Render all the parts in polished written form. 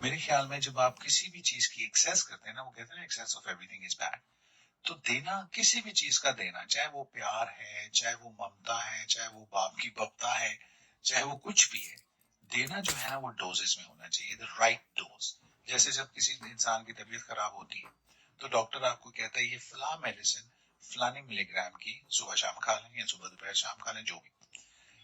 میرے خیال میں جب آپ کسی بھی چیز کی ایکسیس کرتے ہیں نا، وہ کہتے ہیں access of every thing is bad. تو دینا، کسی بھی چیز کا دینا، چاہے وہ پیار ہے، چاہے وہ ممتا ہے، چاہے وہ باپ کی بپتا ہے، چاہے وہ کچھ بھی ہے، دینا جو ہے نا وہ ڈوزز میں ہونا چاہیے، the right dose. جیسے جب کسی انسان کی طبیعت خراب ہوتی ہے تو ڈاکٹر آپ کو کہتا ہے یہ فلاں میڈیسن فلانی ملی گرام کی صبح شام کھا لیں یا صبح دوپہر شام کھا لیں، جو بھی.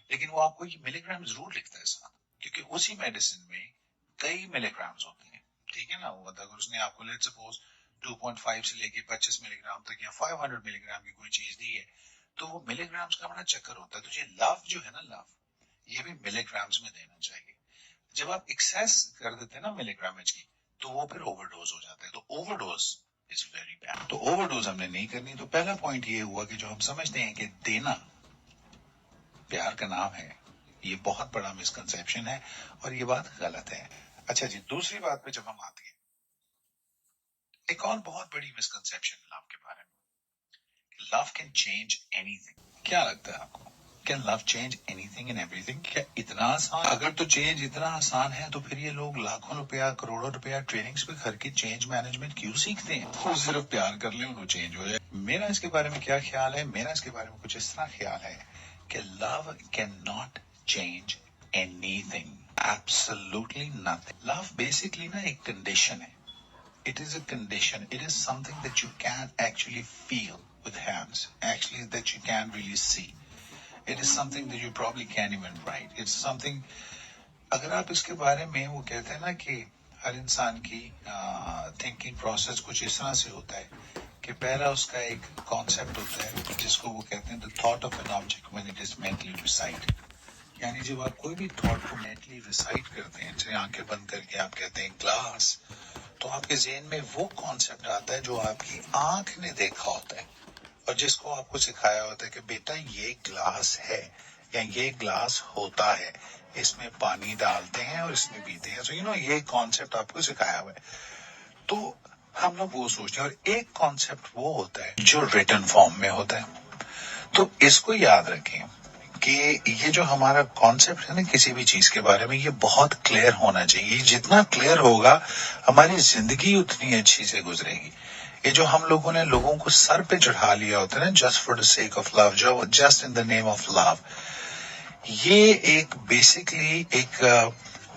لیکن وہ آپ کو یہ ملی گرام ضرور لکھتا ہے ساتھ، کیونکہ اسی میڈیسن میں کئی ملی گرامز ہوتے ہیں. ٹھیک ہے نا، وہ اگر اس نے آپ کو لیٹ سپوز 2.5 سے لے کے 25 ملی گرام تک یا 500 ملی گرام کی کوئی چیز دی ہے تو وہ ملی گرامز کا بڑا چکر ہوتا ہے. تو یہ لو جو ہے نا، لو یہ بھی ملی گرامز میں دینا چاہیے. جب آپ ایکسیس کر دیتے ہیں نا ملی گرامج کی تو وہ پھر اوور ڈوز ہو جاتا ہے. تو overdose is very bad. تو اوور ڈوز ہم نے نہیں کرنی. تو پہلا پوائنٹ یہ ہوا کہ جو ہم سمجھتے ہیں کہ دینا پیار کا نام ہے، یہ بہت بڑا مسکنسیپشن ہے اور یہ بات غلط ہے. اچھا جی، دوسری بات پہ جب ہم آتے ہیں، ایک اور بہت بڑی مسکنسیپشن لو کے بارے میں، love can change anything. کیا لگتا ہے آپ کو؟ Can love change anything and everything? کیا اتنا آسان؟ اگر تو چینج اتنا آسان ہے تو پھر یہ لوگ لاکھوں روپیہ کروڑوں روپیہ ٹریننگز پہ کر کے چینج مینجمنٹ کیوں سیکھتے ہیں؟ وہ صرف پیار کر لیں وہ چینج ہو جائے. میرا اس کے بارے میں کیا خیال ہے؟ میرا اس کے بارے میں کچھ اس طرح خیال ہے کہ love can not change anything, absolutely nothing. Love basically نا ایک کنڈیشن ہے. It is a condition. It is something that you can actually feel with hands, actually that you can really see. It is something that you probably can't even write. It's something, اگر آپ اس کے بارے میں، وہ کہتے ہیں نا کہ ہر انسان کی تھنکنگ پروسیس کچھ اس طرح سے ہوتا ہے کہ پہلا اس کا ایک کانسیپٹ ہوتا ہے جس کو وہ کہتے ہیں the thought of an object when it is mentally recited. یعنی جب آپ کوئی بھی تھاٹ کو مینٹلی ریسائٹ کرتے ہیں، جیسے آنکھیں بند کر کے آپ کہتے ہیں گلاس، تو آپ کے ذہن میں وہ کانسیپٹ آتا ہے جو آپ کی آنکھ نے دیکھا ہوتا ہے اور جس کو آپ کو سکھایا ہوتا ہے کہ بیٹا یہ گلاس ہے یا یہ گلاس ہوتا ہے، اس میں پانی ڈالتے ہیں اور اس میں پیتے ہیں. سو یہ کانسیپٹ آپ کو سکھایا ہوا ہے. تو ہم لوگ وہ سوچتے ہیں. اور ایک کانسیپٹ وہ ہوتا ہے جو ریٹن فارم میں ہوتا ہے. تو اس کو یاد رکھیں کہ یہ جو ہمارا کانسیپٹ ہے نا کسی بھی چیز کے بارے میں، یہ بہت کلیئر ہونا چاہیے. جتنا کلیئر ہوگا ہماری زندگی اتنی اچھی سے گزرے گی. یہ جو ہم لوگوں نے لوگوں کو سر پہ چڑھا لیا ہوتا ہے نا، just for the sake of love, جو just in the name of لو، یہ ایک بیسکلی ایک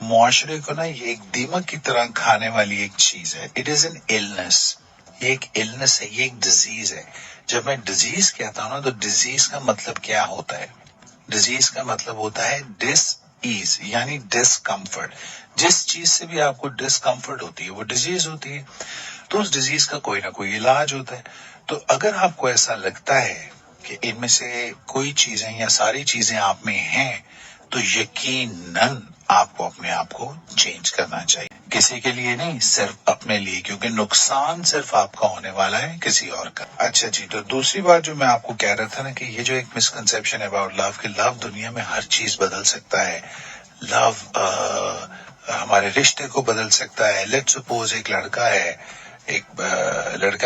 معاشرے کو نا یہ ایک دیمک کی طرح کھانے والی ایک چیز ہے. It is an illness. یہ ایک ایلنس ہے، یہ ایک ڈیزیز ہے. جب میں ڈیزیز کہتا ہوں نا تو ڈیزیز کا مطلب کیا ہوتا ہے؟ ڈیزیز کا مطلب ہوتا ہے ڈس ایز، یعنی ڈسکمفرٹ. جس چیز سے بھی آپ کو ڈسکمفرٹ ہوتی ہے وہ ڈیزیز ہوتی ہے. تو اس ڈیزیز کا کوئی نہ کوئی علاج ہوتا ہے. تو اگر آپ کو ایسا لگتا ہے کہ ان میں سے کوئی چیزیں یا ساری چیزیں آپ میں ہیں تو یقیناً آپ کو اپنے آپ کو چینج کرنا چاہیے. کسی کے لیے نہیں، صرف اپنے لیے، کیونکہ نقصان صرف آپ کا ہونے والا ہے، کسی اور کا. اچھا جی، تو دوسری بات جو میں آپ کو کہہ رہا تھا نا کہ یہ جو ایک مسکنسیپشن ہے اباؤٹ لو، کہ لو دنیا میں ہر چیز بدل سکتا ہے. لو ہمارے رشتے کو بدل سکتا ہے. لیٹ سپوز ایک لڑکا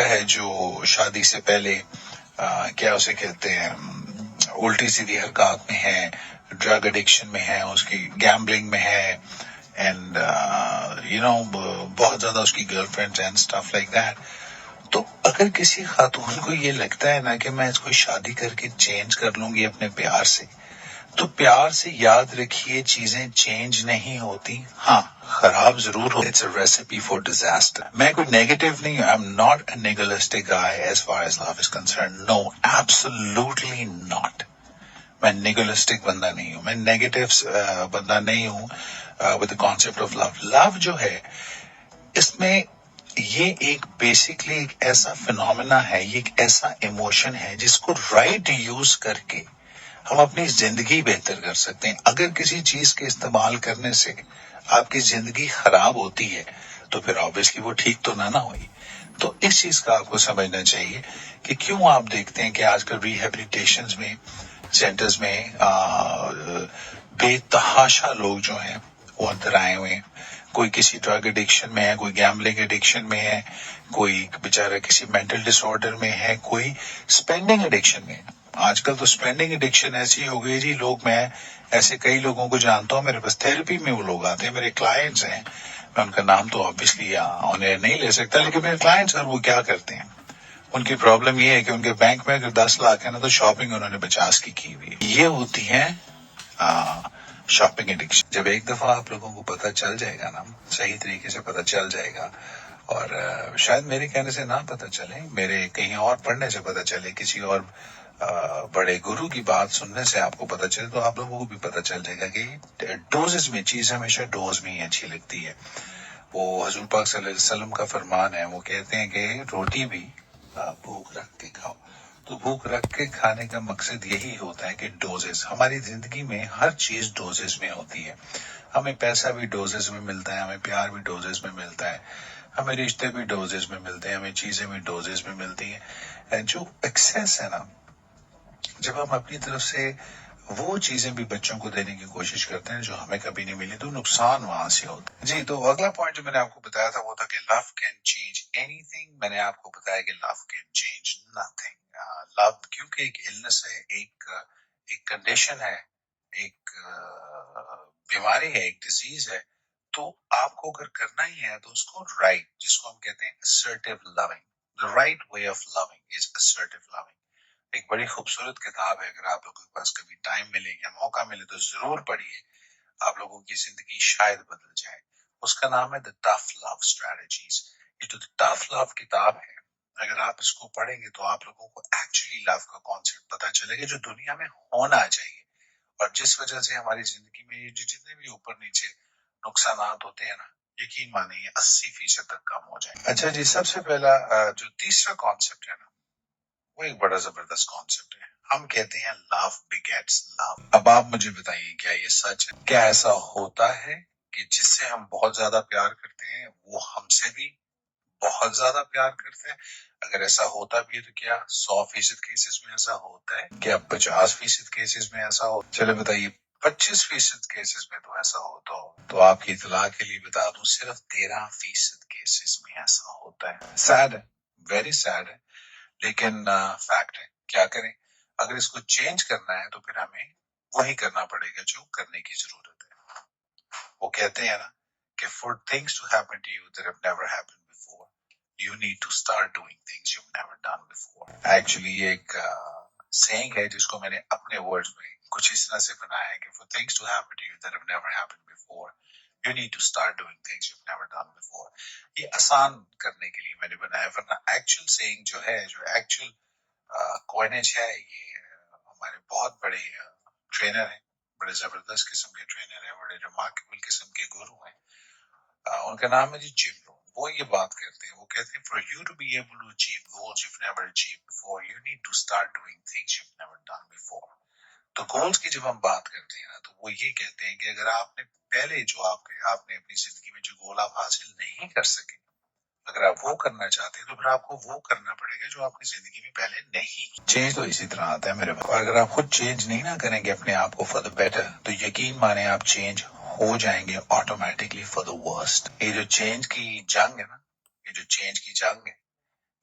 ہے جو شادی سے پہلے کیا اسے کہتے ہیں الٹی سیدھی حرکات میں ہے، ڈرگ ایڈکشن میں ہے، اس کی گیمبلنگ میں ہے، اینڈ بہت زیادہ اس کی girl friends and stuff like that. تو اگر کسی خاتون کو یہ لگتا ہے نا کہ میں اس کو شادی کر کے چینج کر لوں گی اپنے پیار سے، تو پیار سے یاد رکھیے چیزیں چینج نہیں ہوتی. ہاں خراب ضرور ہو. It's a recipe for disaster. میں کوئی نیگیٹو نہیں ہوں. I am not a nihilistic guy as far as love is concerned. No, absolutely not. میں نیگلسٹک بندہ نہیں ہوں، میں نیگیٹو بندہ نہیں ہوں with the concept of love. Love جو ہے اس میں یہ ایک بیسکلی ایک ایسا فینومینا ہے، یہ ایک ایسا ایموشن ہے جس کو رائٹ یوز کر کے ہم اپنی زندگی بہتر کر سکتے ہیں. اگر کسی چیز کے استعمال کرنے سے آپ کی زندگی خراب ہوتی ہے تو پھر آبویسلی وہ ٹھیک تو نہ ہوئی. تو اس چیز کا آپ کو سمجھنا چاہیے کہ کیوں آپ دیکھتے ہیں کہ آج کل ریہیبلیٹیشنز میں سینٹرز میں بے تحاشا لوگ جو ہیں وہ اندر آئے ہوئے ہیں. کوئی کسی ڈرگ ایڈکشن میں ہے، کوئی گیمبلنگ ایڈکشن میں ہے، کوئی بیچارہ کسی مینٹل ڈس آرڈر میں ہے، کوئی اسپینڈنگ ایڈکشن میں ہے. آج کل تو اسپینڈنگ ایڈکشن ایسی ہو گئی جی، لوگ، میں ایسے کئی لوگوں کو جانتا ہوں، میرے پاس تھراپی میں وہ لوگ آتے ہیں، میرے کلائنٹس ہیں. میں ان کا نام تو آبویسلی انہیں نہیں لے سکتا، لیکن میرے کلائنٹس اور وہ کیا کرتے ہیں، ان کی پرابلم یہ ہے کہ ان کے بینک میں اگر 10 لاکھ ہے نا تو شاپنگ انہوں نے 50 کی ہوئی ہے۔ یہ ہوتی ہے شاپنگ ایڈکشن۔ جب ایک دفعہ آپ لوگوں کو پتہ چل جائے گا نا، صحیح طریقے سے پتہ چل جائے گا، اور شاید میرے کہنے سے نہ پتہ چلے، میرے کہیں اور پڑھنے سے پتہ چلے، کسی اور بڑے گرو کی بات سننے سے آپ کو پتہ چلے، تو آپ لوگوں کو بھی پتہ چل جائے گا کہ ڈوزز میں چیز ہمیشہ ڈوز میں ہی اچھی لگتی ہے۔ وہ حضور پاک صلی اللہ علیہ وسلم کا فرمان ہے، وہ کہتے ہیں کہ روٹی بھی بھوک رکھ کے کھاؤ۔ تو بھوک رکھ کے کھانے کا مقصد یہی ہوتا ہے کہ ڈوزز، ہماری زندگی میں ہر چیز ڈوزز میں ہوتی ہے۔ ہمیں پیسہ بھی ڈوزز میں ملتا ہے، ہمیں پیار بھی ڈوزز میں ملتا ہے، ہمیں رشتے بھی ڈوزز میں ملتے ہیں، ہمیں چیزیں بھی ڈوزز میں ملتی ہیں۔ جو ایکسیس ہے نا، جب ہم اپنی طرف سے وہ چیزیں بھی بچوں کو دینے کی کوشش کرتے ہیں جو ہمیں کبھی نہیں ملی، تو نقصان وہاں سے ہوتا ہے۔ جی، تو اگلا پوائنٹ جو میں نے آپ کو بتایا تھا وہ تھا کہ love can change any thing. میں نے آپ کو بتایا کہ لو کین چینج نتھنگ۔ لو کیونکہ ایک النس ہے، ایک کنڈیشن ہے، ایک بیماری ہے، ایک ڈیزیز ہے، تو آپ کو اگر کرنا ہی ہے تو اس کو رائٹ، جس کو ہم کہتے ہیں assertive loving، the right way of loving is assertive loving۔ ایک بڑی خوبصورت کتاب ہے، اگر آپ لوگوں کے پاس کبھی ٹائم ملے یا موقع ملے تو ضرور پڑھیے، آپ لوگوں کی زندگی شاید بدل جائے۔ اس کا نام ہے The Tough Love Strategies۔ یہ جو Tough Love کتاب ہے، اگر آپ اس کو پڑھیں گے تو آپ لوگوں کو ایکچولی لو کا کانسیپٹ پتا چلے گا جو دنیا میں ہونا چاہیے، اور جس وجہ سے ہماری زندگی میں یہ جتنے بھی اوپر نیچے نقصانات ہوتے ہیں نا، یقین مانیے 80% تک کم ہو جائیں۔ اچھا جی، سب سے پہلا جو تیسرا کانسیپٹ ہے نا، وہ ایک بڑا زبردست کانسیپٹ ہے۔ ہم کہتے ہیں لو بگیٹس لو۔ اب آپ مجھے بتائیے کیا یہ سچ ہے؟ کیا ایسا ہوتا ہے کہ جس سے ہم بہت زیادہ پیار کرتے ہیں وہ ہم سے بھی بہت زیادہ پیار کرتے ہیں؟ اگر ایسا ہوتا بھی ہے تو کیا 100% کیسز میں ایسا ہوتا ہے؟ کیا 50% کیسز میں ایسا ہو؟ چلے بتائیے 25% کیسز میں تو ایسا ہوتا ہو تو آپ کی اطلاع کے لیے بتا دوں صرف 13% کیسز میں ایسا ہوتا ہے۔ سیڈ ہے، ویری سیڈ ہے، لیکن فیکٹ ہے۔ کیا کریں؟ اگر اس کو چینج کرنا ہے تو پھر ہمیں وہی کرنا پڑے گا جو کرنے کی ضرورت ہے۔ وہ کہتے ہیں نا کہ for things to happen to you that have never happened before, you need to start doing things you've never done before۔ Actually یہ ایک سینگ ہے جس کو میں نے اپنے ورڈز میں کچھ اس طرح سے بنایا ہے کہ for things to happen to you that have never happened before, you need to start doing things you've never done before۔ یہ آسان کرنے کے لیے میں نے بنایا، ورنہ ایکچوئل سینگ جو ہے، جو ایکچوئل کوئنیج ہے، یہ ہمارے بہت بڑے ٹرینر ہیں، بڑے زبردست قسم کے ٹرینر ہیں، بڑے ریمارکیبل قسم کے گرو ہیں، ان کا نام ہے جی جم رو۔ وہ یہ بات کرتے ہیں، وہ کہتے ہیں for you to be able to achieve goals you've never achieved before, you need to start doing things you've never done before۔ تو گولز کی جب ہم بات کرتے ہیں نا تو وہ یہ کہتے ہیں کہ اگر آپ نے پہلے جو آپ نے اپنی زندگی میں جو گول آپ حاصل نہیں کر سکے، اگر آپ وہ کرنا چاہتے ہیں تو پھر آپ کو وہ کرنا پڑے گا جو آپ کی زندگی میں پہلے نہیں۔ چینج تو اسی طرح آتا ہے میرے بھائی، اگر آپ خود چینج نہیں نہ کریں گے اپنے آپ کو فار دا بیٹر تو یقین مانیں آپ چینج ہو جائیں گے آٹومیٹکلی فار دا ورسٹ۔ یہ جو چینج کی جنگ ہے نا، یہ جو چینج کی جنگ ہے،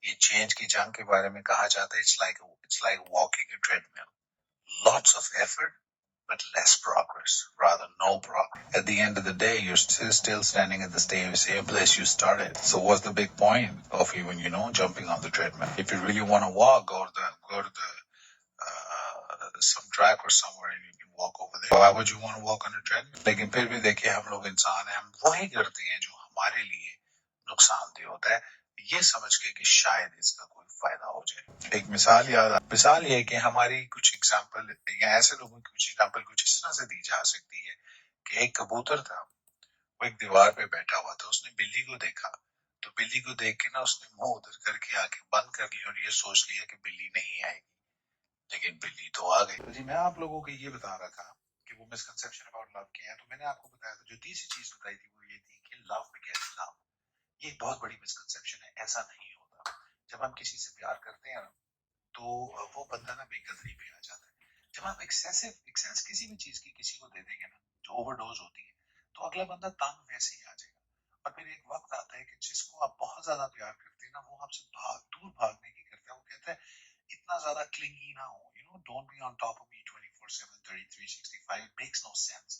یہ چینج کی جنگ کے بارے میں کہا جاتا ہے it's like walking a treadmill, lots of effort but less progress, rather no progress. At the end of the day, you're still standing at the same place you started. So what's the big point of even, jumping on the treadmill? If you really want to walk, go to the some track or somewhere and you can walk over there. Why would you want to walk on a treadmill? لیکن پھر بھی دیکھیے ہم لوگ انسان ہیں، ہم وہی کرتے ہیں جو ہمارے لیے نقصان دہ ہوتا ہے، یہ سمجھ کے کہ شاید اس کا کوئی فائدہ ہو جائے۔ ایک مثال یہ ہے کہ ہماری کچھ ایگزامپل یا ایسے لوگوں کی کچھ ایگزامپل کچھ اس طرح سے دی جا سکتی ہے کہ ایک کبوتر تھا، وہ ایک دیوار پہ بیٹھا ہوا تھا، اس نے بلی کو دیکھا، تو بلی کو دیکھ کے نا اس نے منہ ادھر کر کے آنکھیں بند کر لی اور یہ سوچ لیا کہ بلی نہیں آئے گی، لیکن بلی تو آ گئی۔ جی، میں آپ لوگوں کو یہ بتا رہا تھا کہ وہ مسکنسیپشن اباؤٹ لو کیا ہے، تو میں نے آپ کو بتایا تھا جو تیسری چیز بتائی تھی وہ یہ تھی کہ لو بگیٹس لو۔ یہ ایک بہت بڑی مسکنسیپشن ہے، ایسا نہیں ہوتا۔ جب ہم کسی سے پیار کرتے ہیں نا تو وہ بندہ نا بے قدری پہ آ جاتا ہے۔ جب آپ ایکسیس کسی بھی چیز کی کسی کو دے دیں گے نا جو اوور ڈوز ہوتی ہے تو اگلا بندہ تنگ ویسے ہی آ جائے گا، اور پھر ایک وقت آتا ہے کہ جس کو آپ بہت زیادہ پیار کرتے ہیں نا وہ آپ سے دور بھاگنے کی کرتا ہے۔ وہ کہتا ہے اتنا زیادہ کلنگی نہ ہو، don't be on top of me 24/7 33/65، it makes no sense۔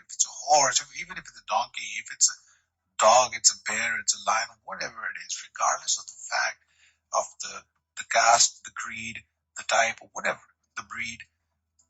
if it's a horse, even if it's a donkey, if it's a dog, it's a bear, it's a lion, whatever it is, regardless of the fact of the caste, the creed, the type, or whatever, the breed,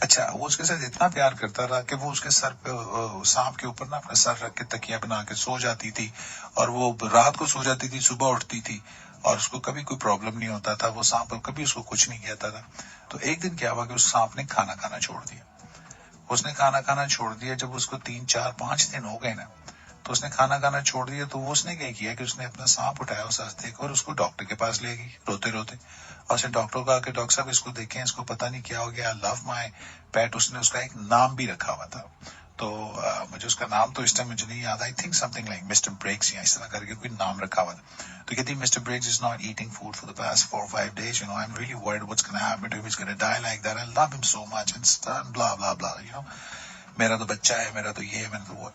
اچھا وہ اس کے ساتھ اتنا پیار کرتا رہا کہ وہ اس کے سر پہ سانپ کے اوپر نا اپنا سر رکھ کے تکیہ بنا کے سو جاتی تھی، اور وہ رات کو سو جاتی تھی، صبح اٹھتی تھی اور اس کو کبھی کوئی پرابلم نہیں ہوتا تھا، وہ سانپ کبھی اس کو کچھ نہیں کہتا تھا۔ تو ایک دن کیا ہوا کہ اس سانپ نے کھانا کھانا چھوڑ دیا۔ اس نے کھانا کھانا چھوڑ دیا، جب اس کو 3 4 5 دن ہو گئے نا، تو اس نے کھانا کھانا چھوڑ دیا، تو وہ اس نے کیا کیا کہ اس نے اپنا سانپ اٹھایا اس ہستے کو اور اس کو ڈاکٹر کے پاس لے گئی روتے روتے، اور اسے ڈاکٹر کو کہا کہ ڈاکٹر صاحب اس کو دیکھیں، اس کو پتہ نہیں کیا ہو گیا، لو مائی پیٹ۔ اس نے اس کا ایک نام بھی رکھا ہوا تھا، تو مجھے اس کا نام تو اس ٹائم مجھے نہیں یاد، I think something like mister Bricks یا اس طرح کر کے کوئی نام رکھا ہوا تھا۔ تو کہتی mister Bricks is not eating food for the past 4 or 5 days, I'm really worried what's going to happen to him, he's going to die like that, I love him so much and blah blah blah. میرا تو بچہ ہے، میرا تو یہ ہے، میرا تو وہ۔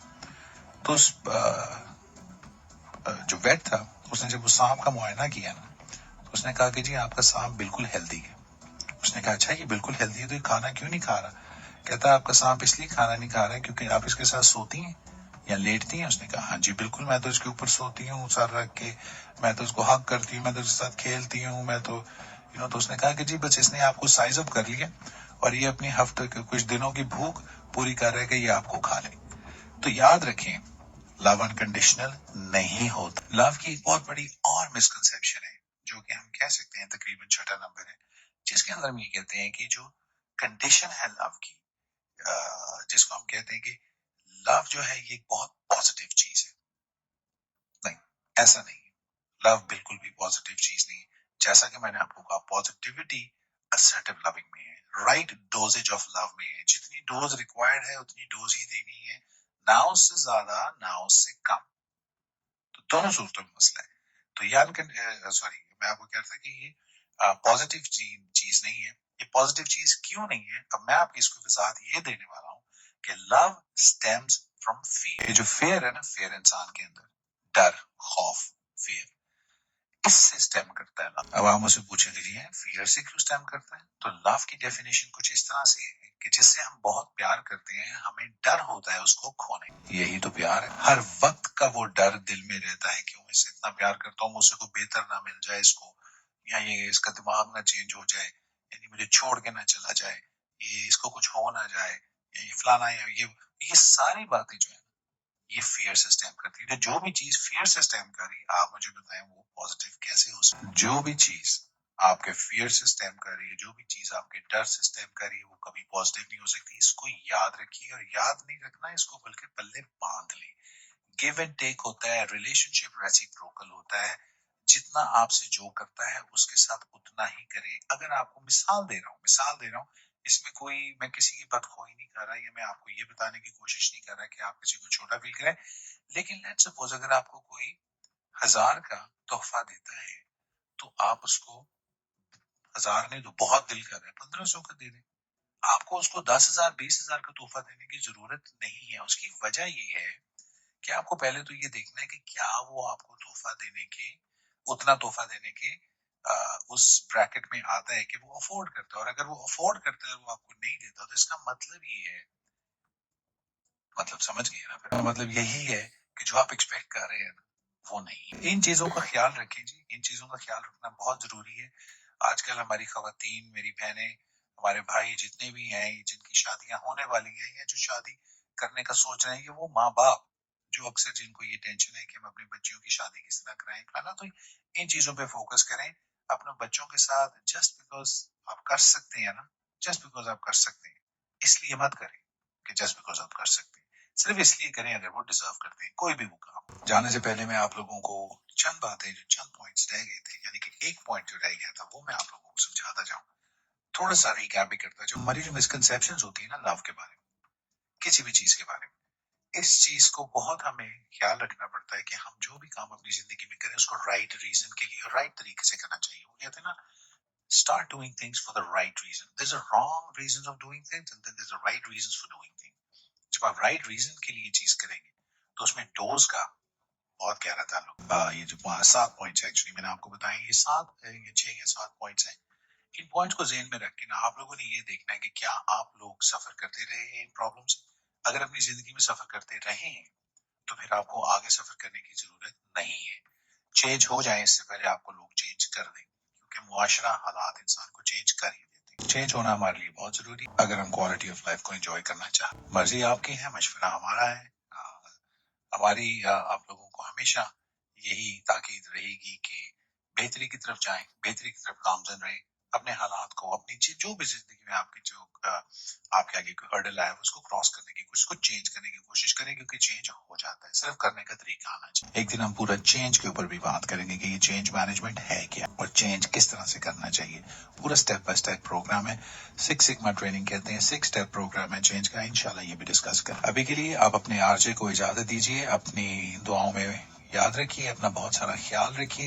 تو جو ویٹ تھا اس نے جب اس سانپ کا معائنہ کیا نا، تو اس نے کہا کہ جی آپ کا سانپ بالکل ہیلدی ہے۔ اس نے کہا اچھا یہ بالکل ہیلدی ہے تو یہ کھانا کیوں نہیں کھا رہا؟ کہتا ہے آپ کا سانپ اس لیے کھانا نہیں کھا رہا ہے کیونکہ آپ اس کے ساتھ سوتی ہیں یا لیٹتی ہیں؟ اس نے کہا ہاں جی بالکل، میں تو اس کے اوپر سوتی ہوں سر رکھ کے، میں تو اس کو ہگ کرتی ہوں، میں تو اس کے ساتھ کھیلتی ہوں، میں تو تو اس نے کہا کہ جی بس اس نے آپ کو سائز اپ کر لیا اور یہ اپنی ہفتے کے کچھ دنوں کی بھوک پوری کر رہا ہے کہ یہ آپ کو کھا لے۔ تو یاد رکھیں لو انکنڈیشنل نہیں ہوتا۔ لو کی ایک بہت بڑی اور مسکنسیپشن ہے جو کہ ہم کہہ سکتے ہیں تقریباً چھٹا نمبر ہے، جس کے اندر ہم یہ کہتے ہیں کہ جو کنڈیشن ہے لو کی، جس کو ہم کہتے ہیں کہ لو جو ہے یہ ایک بہت پازیٹیو چیز ہے۔ نہیں، ایسا نہیں ہے، لو بالکل بھی پازیٹیو چیز نہیں ہے۔ جیسا کہ میں نے آپ کو کہا پازیٹیوٹی assertive loving میں ہے، رائٹ ڈوزیج آف لو میں ہے، جتنی ڈوز ریکوائرڈ ہے اتنی ڈوز ہی دینی ہے، نہ اس سے زیادہ نہ اس سے کم۔ تو دونوں صورتوں میں مسئلہ ہے۔ تو سوری میں آپ کو کہہ رہا تھا کہ یہ پازیٹیو چیز نہیں ہے۔ یہ پازیٹیو چیز کیوں نہیں ہے؟ اب میں آپ کی اس کو وضاحت یہ دینے والا ہوں کہ لو stems from fear۔ یہ جو فیئر ہے نا، فیئر انسان کے اندر ڈر، خوف، فیئر، اس سے سٹیم کرتا ہے لو۔ اب آپ مجھ سے پوچھیں گے جی فیئر سے کیوں سٹیم کرتا ہے؟ تو لو کی ڈیفینیشن کچھ اس طرح سے ہے کہ جس سے ہم بہت پیار کرتے ہیں ہمیں ڈر ہوتا ہے اس کو کھونے، یہی تو پیار ہے۔ ہر وقت کا وہ ڈر دل میں رہتا ہے کہ میں اسے اتنا پیار کرتا ہوں، مجھ سے کوئی بہتر نہ مل جائے اس کو، یا یہ اس کا دماغ نہ چینج ہو جائے، یعنی مجھے چھوڑ کے نہ چلا جائے، یہ اس کو کچھ ہو نہ جائے، یا یہ فلانا، یا یہ ساری باتیں جو ہے یہ فیئر سسٹم کرتی ہے۔ جو بھی چیز فیئر سسٹم کری، آپ مجھے بتائیں وہ پازیٹیو کیسے ہو سکتی؟ جو بھی چیز آپ کے فیئر سسٹم کر رہی ہے، جو بھی چیز آپ کے ڈر سسٹم کر رہی ہے، وہ کبھی پازیٹیو نہیں ہو سکتی۔ اس کو یاد رکھیے، اور یاد نہیں رکھنا اس کو بلکہ پلے باندھ لیں۔ گیو اینڈ ٹیک ہوتا ہے، ریلیشن شپ ریسیپروکل ہوتا ہے، جتنا آپ سے جو کرتا ہے اس کے ساتھ اتنا ہی کریں۔ اگر آپ کو مثال دے رہا ہوں، اس میں کوئی میں کسی کی بدخواہی نہیں کر رہا، یا میں آپ کو یہ بتانے کی کوشش نہیں کر رہا کہ آپ کسی کو چھوٹا فیل کریں، لیکن لیٹ سپوز اگر آپ کو کوئی 1000 کا تحفہ دیتا ہے تو آپ اس کو 1000 نہیں، تو بہت دل کر رہا ہے 1500 کا دے دیں۔ آپ کو اس کو 10,000 20,000 کا تحفہ دینے کی ضرورت نہیں ہے۔ اس کی وجہ یہ ہے کہ آپ کو پہلے تو یہ دیکھنا ہے کہ کیا وہ آپ کو تحفہ دینے کے، اتنا تحفہ دینے کے اس بریکٹ میں آتا ہے کہ وہ افورڈ کرتا ہے، اور اگر وہ افورڈ کرتا ہے وہ آپ کو نہیں دیتا، تو اس کا مطلب یہ ہے، مطلب سمجھ گئے نا؟ پھر مطلب یہی ہے کہ جو آپ ایکسپیکٹ کر رہے ہیں وہ نہیں۔ ان چیزوں کا خیال رکھیں جی، ان چیزوں کا خیال رکھنا بہت ضروری ہے۔ آج کل ہماری خواتین، میری بہنیں، ہمارے بھائی جتنے بھی ہیں جن کی شادیاں ہونے والی ہیں یا جو شادی کرنے کا سوچ رہے ہیں، یہ وہ ماں باپ جو اکثر جن کو یہ ٹینشن ہے کہ ہم اپنے بچیوں کی شادی کس طرح کرائیں کھانا، تو ان چیزوں پہ فوکس کریں اپنے بچوں کے ساتھ۔ جسٹ بیکاز آپ کر سکتے ہیں نا، جسٹ بیکاز آپ کر سکتے ہیں اس لیے مت کریں کہ جسٹ بیکاز آپ کر سکتے ہیں، صرف اس لیے کریں اگر وہ ڈیزرو کرتے ہیں کوئی بھی وہ کام۔ جانے سے پہلے میں آپ لوگوں کو چند باتیں، جو چند پوائنٹس رہ گئے تھے، یعنی کہ ایک پوائنٹ جو رہ گیا تھا وہ میں آپ لوگوں کو سمجھاتا جاؤں، تھوڑا سا ریکیپ بھی کرتا جو ہماری جو مسکنسیپشنز ہوتی ہیں نا لو کے بارے میں، کسی بھی چیز کے بارے میں، اس چیز کو بہت ہمیں خیال رکھنا پڑتا ہے کہ ہم جو بھی کام اپنی زندگی میں کریں اس کو رائٹ ریزن کے لیے، رائٹ طریقے سے کرنا چاہیے۔ وہ کہتے ہیں نا start doing things for the right reason. There's a wrong reasons of doing things and then there's a right reasons for doing things. جب آپ رائٹ ریزن کے لیے چیز کریں گے تو اس میں ڈوز کا بہت گہرا تعلق۔ یہ جو 7 پوائنٹس ایکچولی میں نے آپ کو بتائیں، یہ 6 یا 7 پوائنٹس ہیں۔ ان پوائنٹس کو ذہن میں رکھ کے نا آپ لوگوں نے یہ دیکھنا ہے کہ کیا آپ لوگ سفر کرتے رہے ہیں ان پرابلم سے۔ اگر اپنی زندگی میں سفر کرتے رہے ہیں تو پھر آپ کو آگے سفر کرنے کی ضرورت نہیں ہے۔ چینج ہو جائیں اس سے پہلے آپ کو لوگ چینج کر دیں، کیونکہ معاشرہ، حالات انسان کو چینج کر ہی دیتے ہیں۔ چینج ہونا ہمارے لیے بہت ضروری ہے اگر ہم کوالٹی آف لائف کو انجوائے کرنا چاہیں. مرضی آپ کی ہے، مشورہ ہمارا ہے. ہماری آپ لوگوں کو ہمیشہ یہی تاکید رہے گی کہ بہتری کی طرف جائیں، بہتری کی طرف گامزن رہیں. اپنے حالات کو، اپنی جو بھی زندگی میں آپ کی جو آپ کے آگے کوئی ہرڈل آیا اس کو کراس کرنے کی، اس کو چینج کرنے کی کوشش کریں، کیونکہ چینج ہو جاتا ہے، صرف کرنے کا طریقہ آنا چاہیے. ایک دن ہم پورا چینج کے اوپر بھی بات کریں گے کہ یہ چینج مینجمنٹ ہے کیا اور چینج کس طرح سے کرنا چاہیے. پورا سٹیپ بائی سٹیپ پروگرام ہے، 6 سگما ٹریننگ کہتے ہیں، 6 سٹیپ پروگرام ہے چینج کا. انشاءاللہ یہ بھی ڈسکس کریں. ابھی کے لیے آپ اپنے آرجے کو اجازت دیجیے. اپنی دعاؤں میں یاد رکھیے، اپنا بہت سارا خیال رکھیے.